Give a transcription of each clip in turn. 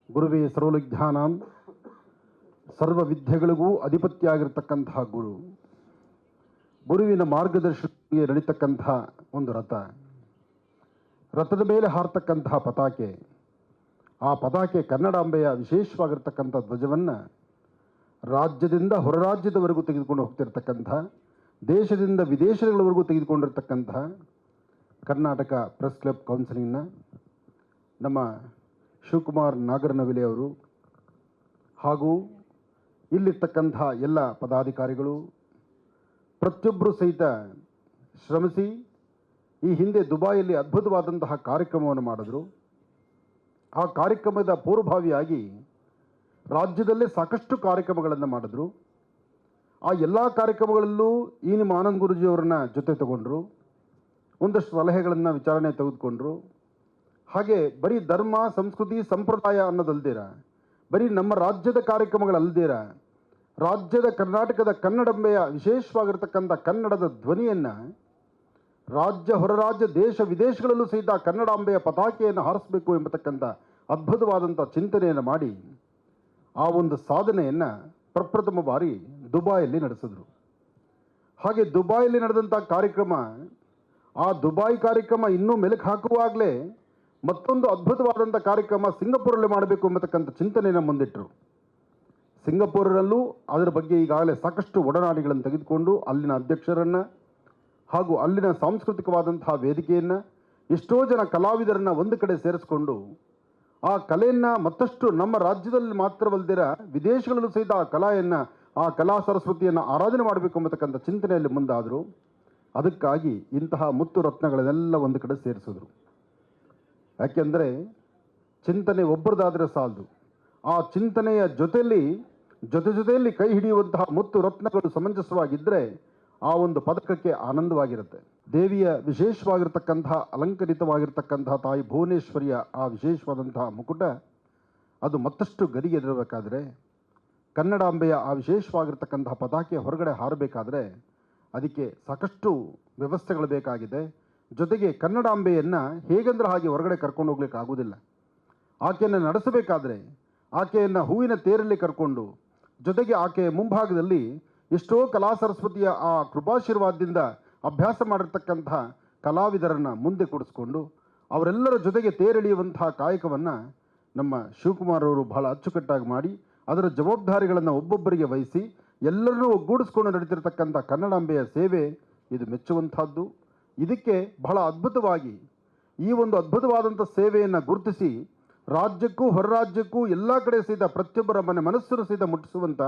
ಗುರುವೇ ಸರ್ವವಿದ್ಯಾನಾಂ ಸರ್ವ ವಿದ್ಯೆಗಳಿಗೂ ಅಧಿಪತಿಯಾಗಿರ್ತಕ್ಕಂತಹ ಗುರುವಿನ ಮಾರ್ಗದರ್ಶನಕ್ಕೆ ನಡೀತಕ್ಕಂತಹ ಒಂದು ರಥದ ಮೇಲೆ ಹಾರತಕ್ಕಂತಹ ಪತಾಕೆ, ಆ ಪತಾಕೆ ಕನ್ನಡಾಂಬೆಯ ವಿಶೇಷವಾಗಿರ್ತಕ್ಕಂಥ ಧ್ವಜವನ್ನು ರಾಜ್ಯದಿಂದ ಹೊರ ರಾಜ್ಯದವರೆಗೂ ತೆಗೆದುಕೊಂಡು ಹೋಗ್ತಿರ್ತಕ್ಕಂಥ, ದೇಶದಿಂದ ವಿದೇಶಗಳವರೆಗೂ ತೆಗೆದುಕೊಂಡಿರ್ತಕ್ಕಂತಹ ಕರ್ನಾಟಕ ಪ್ರೆಸ್ ಕ್ಲಬ್ ಕೌನ್ಸಿಲಿಂಗ್ನ ನಮ್ಮ ಶಿವಕುಮಾರ್ ನಾಗರನವಿಲೆ ಅವರು ಹಾಗೂ ಇಲ್ಲಿರ್ತಕ್ಕಂಥ ಎಲ್ಲ ಪದಾಧಿಕಾರಿಗಳು ಪ್ರತಿಯೊಬ್ಬರೂ ಸಹಿತ ಶ್ರಮಿಸಿ ಈ ಹಿಂದೆ ದುಬಾಯಲ್ಲಿ ಅದ್ಭುತವಾದಂತಹ ಕಾರ್ಯಕ್ರಮವನ್ನು ಮಾಡಿದ್ರು. ಆ ಕಾರ್ಯಕ್ರಮದ ಪೂರ್ವಭಾವಿಯಾಗಿ ರಾಜ್ಯದಲ್ಲೇ ಸಾಕಷ್ಟು ಕಾರ್ಯಕ್ರಮಗಳನ್ನು ಮಾಡಿದ್ರು. ಆ ಎಲ್ಲ ಕಾರ್ಯಕ್ರಮಗಳಲ್ಲೂ ಈ ನಿಮ್ಮ ಆನಂದ್ ಗುರೂಜಿಯವರನ್ನ ಜೊತೆ ತಗೊಂಡ್ರು, ಒಂದಷ್ಟು ಸಲಹೆಗಳನ್ನು ವಿಚಾರಣೆ ತೆಗೆದುಕೊಂಡ್ರು. ಹಾಗೆ ಬರೀ ಧರ್ಮ ಸಂಸ್ಕೃತಿ ಸಂಪ್ರದಾಯ ಅನ್ನೋದಲ್ದಿರ, ಬರೀ ನಮ್ಮ ರಾಜ್ಯದ ಕಾರ್ಯಕ್ರಮಗಳಲ್ದಿರ, ರಾಜ್ಯದ ಕರ್ನಾಟಕದ ಕನ್ನಡಾಂಬೆಯ ವಿಶೇಷವಾಗಿರ್ತಕ್ಕಂಥ ಕನ್ನಡದ ಧ್ವನಿಯನ್ನು ರಾಜ್ಯ ಹೊರ ರಾಜ್ಯ ದೇಶ ವಿದೇಶಗಳಲ್ಲೂ ಸಹಿತ ಕನ್ನಡಾಂಬೆಯ ಪತಾಕೆಯನ್ನು ಹಾರಿಸಬೇಕು ಎಂಬತಕ್ಕಂಥ ಅದ್ಭುತವಾದಂಥ ಚಿಂತನೆಯನ್ನು ಮಾಡಿ ಆ ಒಂದು ಸಾಧನೆಯನ್ನು ಪ್ರಪ್ರಥಮ ಬಾರಿ ದುಬಾಯಲ್ಲಿ ನಡೆಸಿದ್ರು. ಹಾಗೆ ದುಬಾಯಲ್ಲಿ ನಡೆದಂಥ ಕಾರ್ಯಕ್ರಮ, ಆ ದುಬಾಯಿ ಕಾರ್ಯಕ್ರಮ ಇನ್ನೂ ಮೆಲುಕು ಹಾಕುವಾಗಲೇ ಮತ್ತೊಂದು ಅದ್ಭುತವಾದಂಥ ಕಾರ್ಯಕ್ರಮ ಸಿಂಗಪುರಲ್ಲಿ ಮಾಡಬೇಕು ಎಂಬತಕ್ಕಂಥ ಚಿಂತನೆಯನ್ನು ಮುಂದಿಟ್ಟರು. ಸಿಂಗಪುರಲ್ಲೂ ಅದರ ಬಗ್ಗೆ ಈಗಾಗಲೇ ಸಾಕಷ್ಟು ಒಡನಾಡಿಗಳನ್ನು ತೆಗೆದುಕೊಂಡು ಅಲ್ಲಿನ ಅಧ್ಯಕ್ಷರನ್ನು ಹಾಗೂ ಅಲ್ಲಿನ ಸಾಂಸ್ಕೃತಿಕವಾದಂತಹ ವೇದಿಕೆಯನ್ನು, ಎಷ್ಟೋ ಜನ ಕಲಾವಿದರನ್ನು ಒಂದು ಕಡೆ ಸೇರಿಸ್ಕೊಂಡು ಆ ಕಲೆಯನ್ನು ಮತ್ತಷ್ಟು ನಮ್ಮ ರಾಜ್ಯದಲ್ಲಿ ಮಾತ್ರವಲ್ಲದಿರ ವಿದೇಶಗಳಲ್ಲೂ ಸಹಿತ ಆ ಕಲಾ ಸರಸ್ವತಿಯನ್ನು ಆರಾಧನೆ ಮಾಡಬೇಕು ಎಂಬತಕ್ಕಂಥ ಚಿಂತನೆಯಲ್ಲಿ ಮುಂದಾದರು. ಅದಕ್ಕಾಗಿ ಇಂತಹ ಮುತ್ತು ರತ್ನಗಳನ್ನೆಲ್ಲ ಒಂದು ಕಡೆ ಸೇರಿಸಿದ್ರು. ಯಾಕೆಂದರೆ ಚಿಂತನೆ ಒಬ್ಬರದಾದರೆ ಸಾಲದು, ಆ ಚಿಂತನೆಯ ಜೊತೆಯಲ್ಲಿ ಕೈ ಹಿಡಿಯುವಂತಹ ಮುತ್ತು ರತ್ನಗಳು ಸಮಂಜಸವಾಗಿದ್ದರೆ ಆ ಒಂದು ಪದಕಕ್ಕೆ ಆನಂದವಾಗಿರುತ್ತೆ. ದೇವಿಯ ವಿಶೇಷವಾಗಿರ್ತಕ್ಕಂತಹ ಅಲಂಕರಿತವಾಗಿರ್ತಕ್ಕಂತಹ ತಾಯಿ ಭುವನೇಶ್ವರಿಯ ಆ ವಿಶೇಷವಾದಂತಹ ಮುಕುಟ ಅದು ಮತ್ತಷ್ಟು ಗರಿಗೆದರಬೇಕಾದ್ರೆ, ಕನ್ನಡಾಂಬೆಯ ಆ ವಿಶೇಷವಾಗಿರ್ತಕ್ಕಂತಹ ಪತಾಕೆ ಹೊರಗಡೆ ಹಾರಬೇಕಾದ್ರೆ ಅದಕ್ಕೆ ಸಾಕಷ್ಟು ವ್ಯವಸ್ಥೆಗಳು ಬೇಕಾಗಿದೆ. ಜೊತೆಗೆ ಕನ್ನಡಾಂಬೆಯನ್ನು ಹೇಗೆಂದ್ರೆ ಹಾಗೆ ಹೊರಗಡೆ ಕರ್ಕೊಂಡು ಹೋಗ್ಲಿಕ್ಕೆ ಆಗೋದಿಲ್ಲ. ಆಕೆಯನ್ನು ನಡೆಸಬೇಕಾದ್ರೆ ಆಕೆಯನ್ನು ಹೂವಿನ ತೇರಲ್ಲಿ ಕರ್ಕೊಂಡು, ಜೊತೆಗೆ ಆಕೆಯ ಮುಂಭಾಗದಲ್ಲಿ ಎಷ್ಟೋ ಕಲಾ ಸರಸ್ವತಿಯ ಆ ಕೃಪಾಶೀರ್ವಾದದಿಂದ ಅಭ್ಯಾಸ ಮಾಡಿರ್ತಕ್ಕಂತಹ ಕಲಾವಿದರನ್ನು ಮುಂದೆ ಕೂಡಿಸ್ಕೊಂಡು ಅವರೆಲ್ಲರ ಜೊತೆಗೆ ತೇರೆಳೆಯುವಂತಹ ಕಾಯಕವನ್ನು ನಮ್ಮ ಶಿವಕುಮಾರ್ ಅವರು ಬಹಳ ಅಚ್ಚುಕಟ್ಟಾಗಿ ಮಾಡಿ ಅದರ ಜವಾಬ್ದಾರಿಗಳನ್ನು ಒಬ್ಬೊಬ್ಬರಿಗೆ ವಹಿಸಿ ಎಲ್ಲರನ್ನೂ ಒಗ್ಗೂಡಿಸ್ಕೊಂಡು ನಡೀತಿರ್ತಕ್ಕಂಥ ಕನ್ನಡಾಂಬೆಯ ಸೇವೆ ಇದು ಮೆಚ್ಚುವಂಥದ್ದು. ಇದಕ್ಕೆ ಬಹಳ ಅದ್ಭುತವಾಗಿ ಈ ಒಂದು ಅದ್ಭುತವಾದಂಥ ಸೇವೆಯನ್ನು ಗುರುತಿಸಿ ರಾಜ್ಯಕ್ಕೂ ಹೊರ ರಾಜ್ಯಕ್ಕೂ ಎಲ್ಲ ಕಡೆ ಸಹಿತ ಪ್ರತಿಯೊಬ್ಬರ ಮನಸ್ಸನ್ನು ಸಹಿತ ಮುಟ್ಟಿಸುವಂಥ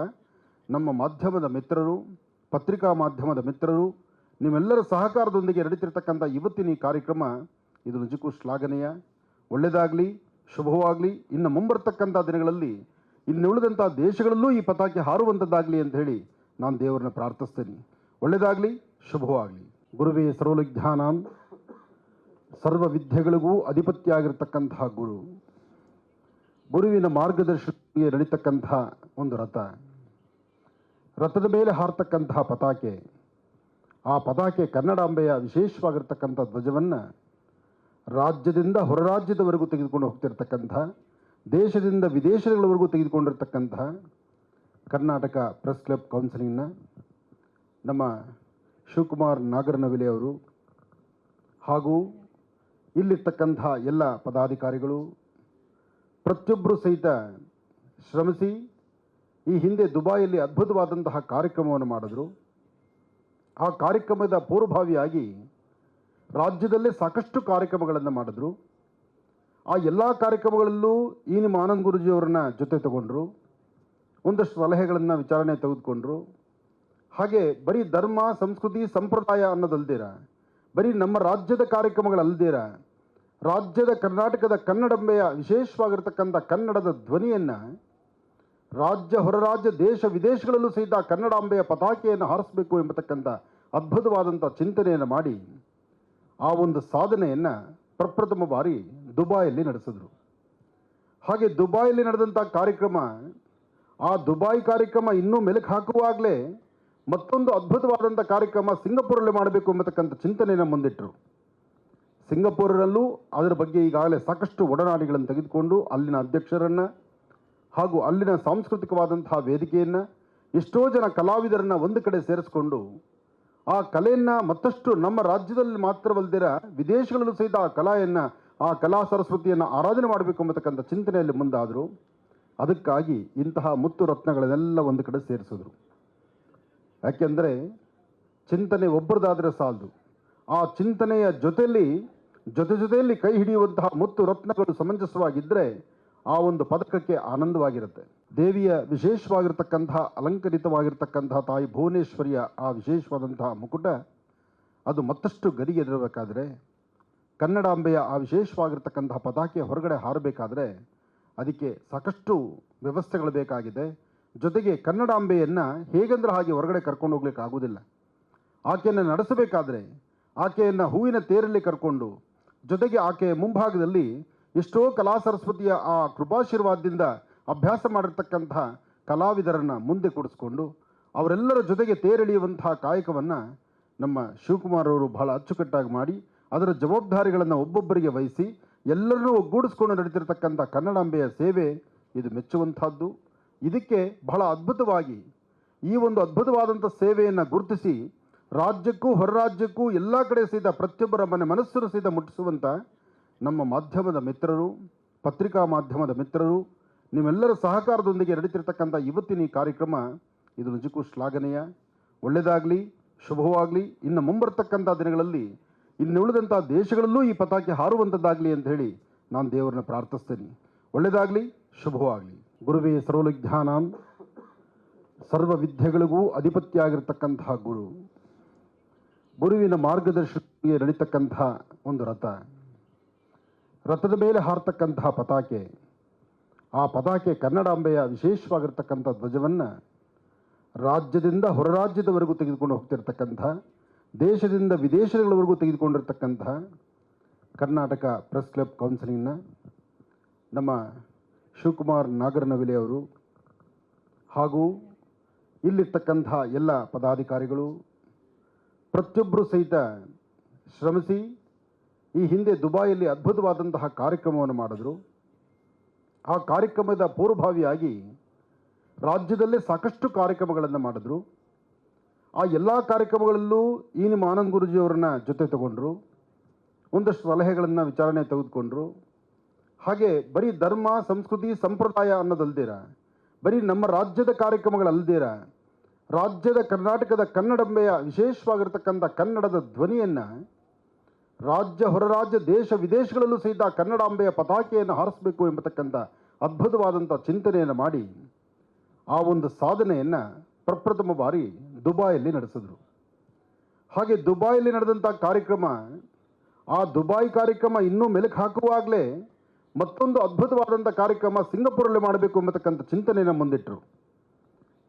ನಮ್ಮ ಮಾಧ್ಯಮದ ಮಿತ್ರರು, ಪತ್ರಿಕಾ ಮಾಧ್ಯಮದ ಮಿತ್ರರು, ನಿಮ್ಮೆಲ್ಲರ ಸಹಕಾರದೊಂದಿಗೆ ನಡೀತಿರ್ತಕ್ಕಂಥ ಇವತ್ತಿನ ಈ ಕಾರ್ಯಕ್ರಮ ಇದು ನಿಜಕ್ಕೂ ಶ್ಲಾಘನೀಯ. ಒಳ್ಳೆಯದಾಗಲಿ, ಶುಭವಾಗಲಿ. ಇನ್ನು ಮುಂಬರ್ತಕ್ಕಂಥ ದಿನಗಳಲ್ಲಿ ಇಲ್ಲಿ ಉಳಿದಂಥ ದೇಶಗಳಲ್ಲೂ ಈ ಪತಾಕೆ ಹಾರುವಂಥದ್ದಾಗಲಿ ಅಂತ ಹೇಳಿ ನಾನು ದೇವರನ್ನ ಪ್ರಾರ್ಥಿಸ್ತೇನೆ. ಒಳ್ಳೆಯದಾಗಲಿ, ಶುಭವಾಗಲಿ. ಗುರುವೇ ಸರ್ವವಿದ್ಯಾನಾಂ ಸರ್ವ ವಿದ್ಯೆಗಳಿಗೂ ಅಧಿಪತಿಯಾಗಿರ್ತಕ್ಕಂತಹ ಗುರುವಿನ ಮಾರ್ಗದರ್ಶನಕ್ಕೆ ನಡೀತಕ್ಕಂತಹ ಒಂದು ರಥದ ಮೇಲೆ ಹಾರತಕ್ಕಂತಹ ಪತಾಕೆ, ಆ ಪತಾಕೆ ಕನ್ನಡಾಂಬೆಯ ವಿಶೇಷವಾಗಿರ್ತಕ್ಕಂಥ ಧ್ವಜವನ್ನು ರಾಜ್ಯದಿಂದ ಹೊರ ರಾಜ್ಯದವರೆಗೂ ತೆಗೆದುಕೊಂಡು ಹೋಗ್ತಿರ್ತಕ್ಕಂಥ, ದೇಶದಿಂದ ವಿದೇಶಗಳವರೆಗೂ ತೆಗೆದುಕೊಂಡಿರ್ತಕ್ಕಂಥ ಕರ್ನಾಟಕ ಪ್ರೆಸ್ ಕ್ಲಬ್ ಕೌನ್ಸಿಲಿಂಗ್ನ ನಮ್ಮ ಶಿವಕುಮಾರ್ ನಾಗರನವಿಲೆ ಅವರು ಹಾಗೂ ಇಲ್ಲಿರ್ತಕ್ಕಂಥ ಎಲ್ಲ ಪದಾಧಿಕಾರಿಗಳು ಪ್ರತಿಯೊಬ್ಬರೂ ಸಹಿತ ಶ್ರಮಿಸಿ ಈ ಹಿಂದೆ ದುಬಾಯಲ್ಲಿ ಅದ್ಭುತವಾದಂತಹ ಕಾರ್ಯಕ್ರಮವನ್ನು ಮಾಡಿದ್ರು. ಆ ಕಾರ್ಯಕ್ರಮದ ಪೂರ್ವಭಾವಿಯಾಗಿ ರಾಜ್ಯದಲ್ಲೇ ಸಾಕಷ್ಟು ಕಾರ್ಯಕ್ರಮಗಳನ್ನು ಮಾಡಿದ್ರು. ಆ ಎಲ್ಲ ಕಾರ್ಯಕ್ರಮಗಳಲ್ಲೂ ಈ ನಿಮ್ಮ ಆನಂದ್ ಗುರೂಜಿಯವರನ್ನ ಜೊತೆ ತಗೊಂಡ್ರು, ಒಂದಷ್ಟು ಸಲಹೆಗಳನ್ನು ವಿಚಾರಣೆ ತೆಗೆದುಕೊಂಡ್ರು. ಹಾಗೆ ಬರೀ ಧರ್ಮ ಸಂಸ್ಕೃತಿ ಸಂಪ್ರದಾಯ ಅನ್ನೋದಲ್ದಿರ, ಬರೀ ನಮ್ಮ ರಾಜ್ಯದ ಕಾರ್ಯಕ್ರಮಗಳಲ್ದಿರ, ರಾಜ್ಯದ ಕರ್ನಾಟಕದ ಕನ್ನಡಾಂಬೆಯ ವಿಶೇಷವಾಗಿರ್ತಕ್ಕಂಥ ಕನ್ನಡದ ಧ್ವನಿಯನ್ನು ರಾಜ್ಯ ಹೊರ ರಾಜ್ಯ ದೇಶ ವಿದೇಶಗಳಲ್ಲೂ ಸಹಿತ ಕನ್ನಡಾಂಬೆಯ ಪತಾಕೆಯನ್ನು ಹಾರಿಸಬೇಕು ಎಂಬತಕ್ಕಂಥ ಅದ್ಭುತವಾದಂಥ ಚಿಂತನೆಯನ್ನು ಮಾಡಿ ಆ ಒಂದು ಸಾಧನೆಯನ್ನು ಪ್ರಪ್ರಥಮ ಬಾರಿ ದುಬಾಯಲ್ಲಿ ನಡೆಸಿದ್ರು. ಹಾಗೆ ದುಬಾಯಲ್ಲಿ ನಡೆದಂಥ ಕಾರ್ಯಕ್ರಮ, ಆ ದುಬಾಯಿ ಕಾರ್ಯಕ್ರಮ ಇನ್ನೂ ಮೆಲುಕು ಹಾಕುವಾಗಲೇ ಮತ್ತೊಂದು ಅದ್ಭುತವಾದಂಥ ಕಾರ್ಯಕ್ರಮ ಸಿಂಗಪುರಲ್ಲಿ ಮಾಡಬೇಕು ಎಂಬತಕ್ಕಂಥ ಚಿಂತನೆಯನ್ನು ಮುಂದಿಟ್ಟರು. ಸಿಂಗಪುರಲ್ಲೂ ಅದರ ಬಗ್ಗೆ ಈಗಾಗಲೇ ಸಾಕಷ್ಟು ಒಡನಾಡಿಗಳನ್ನು ತೆಗೆದುಕೊಂಡು ಅಲ್ಲಿನ ಅಧ್ಯಕ್ಷರನ್ನು ಹಾಗೂ ಅಲ್ಲಿನ ಸಾಂಸ್ಕೃತಿಕವಾದಂತಹ ವೇದಿಕೆಯನ್ನು ಎಷ್ಟೋ ಜನ ಕಲಾವಿದರನ್ನು ಒಂದು ಕಡೆ ಸೇರಿಸ್ಕೊಂಡು ಆ ಕಲೆಯನ್ನು ಮತ್ತಷ್ಟು ನಮ್ಮ ರಾಜ್ಯದಲ್ಲಿ ಮಾತ್ರವಲ್ಲದಿರ ವಿದೇಶಗಳಲ್ಲೂ ಸಹಿತ ಆ ಕಲಾ ಸರಸ್ವತಿಯನ್ನು ಆರಾಧನೆ ಮಾಡಬೇಕು ಎಂಬತಕ್ಕಂಥ ಚಿಂತನೆಯಲ್ಲಿ ಮುಂದಾದರು. ಅದಕ್ಕಾಗಿ ಇಂತಹ ಮುತ್ತು ರತ್ನಗಳನ್ನೆಲ್ಲ ಒಂದು ಕಡೆ ಸೇರಿಸಿದ್ರು. ಯಾಕೆಂದರೆ ಚಿಂತನೆ ಒಬ್ಬರದಾದರೆ ಸಾಲದು, ಆ ಚಿಂತನೆಯ ಜೊತೆಯಲ್ಲಿ ಕೈ ಹಿಡಿಯುವಂತಹ ಮುತ್ತು ರತ್ನಗಳು ಸಮಂಜಸವಾಗಿದ್ದರೆ ಆ ಒಂದು ಪದಕಕ್ಕೆ ಆನಂದವಾಗಿರುತ್ತೆ. ದೇವಿಯ ವಿಶೇಷವಾಗಿರ್ತಕ್ಕಂತಹ ಅಲಂಕರಿತವಾಗಿರ್ತಕ್ಕಂತಹ ತಾಯಿ ಭುವನೇಶ್ವರಿಯ ಆ ವಿಶೇಷವಾದಂತಹ ಮುಕುಟ ಅದು ಮತ್ತಷ್ಟು ಗರಿಗೆದರಬೇಕಾದ್ರೆ, ಕನ್ನಡಾಂಬೆಯ ಆ ವಿಶೇಷವಾಗಿರ್ತಕ್ಕಂತಹ ಪತಾಕೆ ಹೊರಗಡೆ ಹಾರಬೇಕಾದ್ರೆ ಅದಕ್ಕೆ ಸಾಕಷ್ಟು ವ್ಯವಸ್ಥೆಗಳು ಬೇಕಾಗಿದೆ. ಜೊತೆಗೆ ಕನ್ನಡಾಂಬೆಯನ್ನು ಹೇಗಂದ್ರೆ ಹಾಗೆ ಹೊರಗಡೆ ಕರ್ಕೊಂಡು ಹೋಗ್ಲಿಕ್ಕೆ ಆಗೋದಿಲ್ಲ. ಆಕೆಯನ್ನು ನಡೆಸಬೇಕಾದ್ರೆ ಆಕೆಯನ್ನು ಹೂವಿನ ತೇರಲ್ಲಿ ಕರ್ಕೊಂಡು, ಜೊತೆಗೆ ಆಕೆಯ ಮುಂಭಾಗದಲ್ಲಿ ಎಷ್ಟೋ ಕಲಾ ಸರಸ್ವತಿಯ ಆ ಕೃಪಾಶೀರ್ವಾದದಿಂದ ಅಭ್ಯಾಸ ಮಾಡಿರ್ತಕ್ಕಂತಹ ಕಲಾವಿದರನ್ನು ಮುಂದೆ ಕೂಡಿಸ್ಕೊಂಡು ಅವರೆಲ್ಲರ ಜೊತೆಗೆ ತೇರೆಳೆಯುವಂತಹ ಕಾಯಕವನ್ನು ನಮ್ಮ ಶಿವಕುಮಾರ್ ಅವರು ಬಹಳ ಅಚ್ಚುಕಟ್ಟಾಗಿ ಮಾಡಿ ಅದರ ಜವಾಬ್ದಾರಿಗಳನ್ನು ಒಬ್ಬೊಬ್ಬರಿಗೆ ವಹಿಸಿ ಎಲ್ಲರನ್ನೂ ಒಗ್ಗೂಡಿಸ್ಕೊಂಡು ನಡೀತಿರ್ತಕ್ಕಂಥ ಕನ್ನಡಾಂಬೆಯ ಸೇವೆ ಇದು ಮೆಚ್ಚುವಂಥದ್ದು. ಇದಕ್ಕೆ ಬಹಳ ಅದ್ಭುತವಾಗಿ ಈ ಒಂದು ಅದ್ಭುತವಾದಂಥ ಸೇವೆಯನ್ನು ಗುರುತಿಸಿ ರಾಜ್ಯಕ್ಕೂ ಹೊರ ರಾಜ್ಯಕ್ಕೂ ಎಲ್ಲ ಕಡೆ ಸಹಿತ ಪ್ರತಿಯೊಬ್ಬರ ಮನಸ್ಸನ್ನು ಸಹಿತ ಮುಟ್ಟಿಸುವಂಥ ನಮ್ಮ ಮಾಧ್ಯಮದ ಮಿತ್ರರು, ಪತ್ರಿಕಾ ಮಾಧ್ಯಮದ ಮಿತ್ರರು, ನಿಮ್ಮೆಲ್ಲರ ಸಹಕಾರದೊಂದಿಗೆ ನಡೀತಿರ್ತಕ್ಕಂಥ ಇವತ್ತಿನ ಈ ಕಾರ್ಯಕ್ರಮ ಇದು ನಿಜಕ್ಕೂ ಶ್ಲಾಘನೀಯ. ಒಳ್ಳೆಯದಾಗಲಿ, ಶುಭವಾಗಲಿ. ಇನ್ನು ಮುಂಬರ್ತಕ್ಕಂಥ ದಿನಗಳಲ್ಲಿ ಇನ್ನುಳಿದಂಥ ದೇಶಗಳಲ್ಲೂ ಈ ಪತಾಕೆ ಹಾರುವಂಥದ್ದಾಗಲಿ ಅಂತ ಹೇಳಿ ನಾನು ದೇವರನ್ನ ಪ್ರಾರ್ಥಿಸ್ತೇನೆ. ಒಳ್ಳೆಯದಾಗಲಿ, ಶುಭವಾಗಲಿ. ಗುರುವೇ ಸರ್ವವಿಜ್ಞಾನಾಂ, ಸರ್ವ ವಿದ್ಯೆಗಳಿಗೂ ಅಧಿಪತ್ಯ ಆಗಿರ್ತಕ್ಕಂತಹ ಗುರುವಿನ ಮಾರ್ಗದರ್ಶನಕ್ಕೆ ನಡೀತಕ್ಕಂತಹ ಒಂದು ರಥದ ಮೇಲೆ ಹಾರತಕ್ಕಂತಹ ಪತಾಕೆ, ಆ ಪತಾಕೆ ಕನ್ನಡಾಂಬೆಯ ವಿಶೇಷವಾಗಿರ್ತಕ್ಕಂಥ ಧ್ವಜವನ್ನು ರಾಜ್ಯದಿಂದ ಹೊರ ರಾಜ್ಯದವರೆಗೂ ತೆಗೆದುಕೊಂಡು ಹೋಗ್ತಿರ್ತಕ್ಕಂಥ, ದೇಶದಿಂದ ವಿದೇಶಗಳವರೆಗೂ ತೆಗೆದುಕೊಂಡಿರ್ತಕ್ಕಂತಹ ಕರ್ನಾಟಕ ಪ್ರೆಸ್ ಕ್ಲಬ್ ಕೌನ್ಸಿಲಿಂಗ್ನ ನಮ್ಮ ಶಿವಕುಮಾರ್ ನಾಗರನವಿಲೆ ಅವರು ಹಾಗೂ ಇಲ್ಲಿರ್ತಕ್ಕಂತಹ ಎಲ್ಲ ಪದಾಧಿಕಾರಿಗಳು ಪ್ರತಿಯೊಬ್ಬರೂ ಸಹಿತ ಶ್ರಮಿಸಿ ಈ ಹಿಂದೆ ದುಬಾಯಲ್ಲಿ ಅದ್ಭುತವಾದಂತಹ ಕಾರ್ಯಕ್ರಮವನ್ನು ಮಾಡಿದ್ರು. ಆ ಕಾರ್ಯಕ್ರಮದ ಪೂರ್ವಭಾವಿಯಾಗಿ ರಾಜ್ಯದಲ್ಲೇ ಸಾಕಷ್ಟು ಕಾರ್ಯಕ್ರಮಗಳನ್ನು ಮಾಡಿದ್ರು. ಆ ಎಲ್ಲ ಕಾರ್ಯಕ್ರಮಗಳಲ್ಲೂ ಈ ನಿಮ್ಮ ಆನಂದ್ ಗುರೂಜಿಯವರನ್ನ ಜೊತೆ ತಗೊಂಡ್ರು, ಒಂದಷ್ಟು ಸಲಹೆಗಳನ್ನು ವಿಚಾರಣೆ ತೆಗೆದುಕೊಂಡ್ರು. ಹಾಗೆ ಬರೀ ಧರ್ಮ, ಸಂಸ್ಕೃತಿ, ಸಂಪ್ರದಾಯ ಅನ್ನೋದಲ್ದಿರ, ಬರೀ ನಮ್ಮ ರಾಜ್ಯದ ಕಾರ್ಯಕ್ರಮಗಳಲ್ದಿರ, ರಾಜ್ಯದ ಕರ್ನಾಟಕದ ಕನ್ನಡಾಂಬೆಯ ವಿಶೇಷವಾಗಿರ್ತಕ್ಕಂಥ ಕನ್ನಡದ ಧ್ವನಿಯನ್ನು ರಾಜ್ಯ ಹೊರ ರಾಜ್ಯ ದೇಶ ವಿದೇಶಗಳಲ್ಲೂ ಸಹಿತ ಕನ್ನಡಾಂಬೆಯ ಪತಾಕೆಯನ್ನು ಹಾರಿಸಬೇಕು ಎಂಬತಕ್ಕಂಥ ಅದ್ಭುತವಾದಂಥ ಚಿಂತನೆಯನ್ನು ಮಾಡಿ ಆ ಒಂದು ಸಾಧನೆಯನ್ನು ಪ್ರಪ್ರಥಮ ಬಾರಿ ದುಬಾಯಲ್ಲಿ ನಡೆಸಿದ್ರು. ಹಾಗೆ ದುಬಾಯಲ್ಲಿ ನಡೆದಂಥ ಕಾರ್ಯಕ್ರಮ, ಆ ದುಬಾಯಿ ಕಾರ್ಯಕ್ರಮ ಇನ್ನೂ ಮೆಲುಕು ಹಾಕುವಾಗಲೇ ಮತ್ತೊಂದು ಅದ್ಭುತವಾದಂಥ ಕಾರ್ಯಕ್ರಮ ಸಿಂಗಪುರಲ್ಲಿ ಮಾಡಬೇಕು ಎಂಬತಕ್ಕಂಥ ಚಿಂತನೆಯನ್ನು ಮುಂದಿಟ್ಟರು.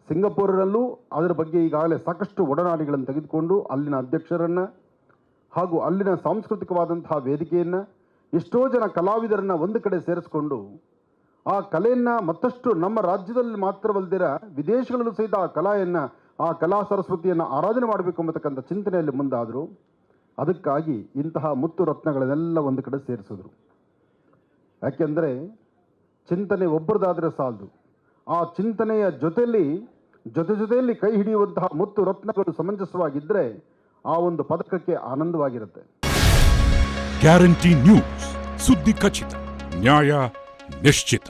ಸಿಂಗಪುರಲ್ಲೂ ಅದರ ಬಗ್ಗೆ ಈಗಾಗಲೇ ಸಾಕಷ್ಟು ಒಡನಾಡಿಗಳನ್ನು ತೆಗೆದುಕೊಂಡು ಅಲ್ಲಿನ ಅಧ್ಯಕ್ಷರನ್ನು ಹಾಗೂ ಅಲ್ಲಿನ ಸಾಂಸ್ಕೃತಿಕವಾದಂತಹ ವೇದಿಕೆಯನ್ನು ಎಷ್ಟೋ ಜನ ಕಲಾವಿದರನ್ನು ಒಂದು ಕಡೆ ಸೇರಿಸ್ಕೊಂಡು ಆ ಕಲೆಯನ್ನು ಮತ್ತಷ್ಟು ನಮ್ಮ ರಾಜ್ಯದಲ್ಲಿ ಮಾತ್ರವಲ್ಲದಿರ ವಿದೇಶಗಳಲ್ಲೂ ಸಹಿತ ಆ ಕಲಾ ಸರಸ್ವತಿಯನ್ನು ಆರಾಧನೆ ಮಾಡಬೇಕು ಎಂಬತಕ್ಕಂಥ ಚಿಂತನೆಯಲ್ಲಿ ಮುಂದಾದರು. ಅದಕ್ಕಾಗಿ ಇಂತಹ ಮುತ್ತು ರತ್ನಗಳನ್ನೆಲ್ಲ ಒಂದು ಕಡೆ ಸೇರಿಸಿದ್ರು. ಯಾಕೆಂದರೆ ಚಿಂತನೆ ಒಬ್ಬರದಾದರೆ ಸಾಲದು, ಆ ಚಿಂತನೆಯ ಜೊತೆಯಲ್ಲಿ ಕೈ ಹಿಡಿಯುವಂತಹ ಮುತ್ತು ರತ್ನಗಳು ಸಮಂಜಸವಾಗಿದ್ದರೆ ಆ ಒಂದು ಪದಕಕ್ಕೆ ಆನಂದವಾಗಿರುತ್ತೆ. ಗ್ಯಾರಂಟಿ ನ್ಯೂಸ್, ಸುದ್ದಿ ಖಚಿತ, ನ್ಯಾಯ ನಿಶ್ಚಿತ.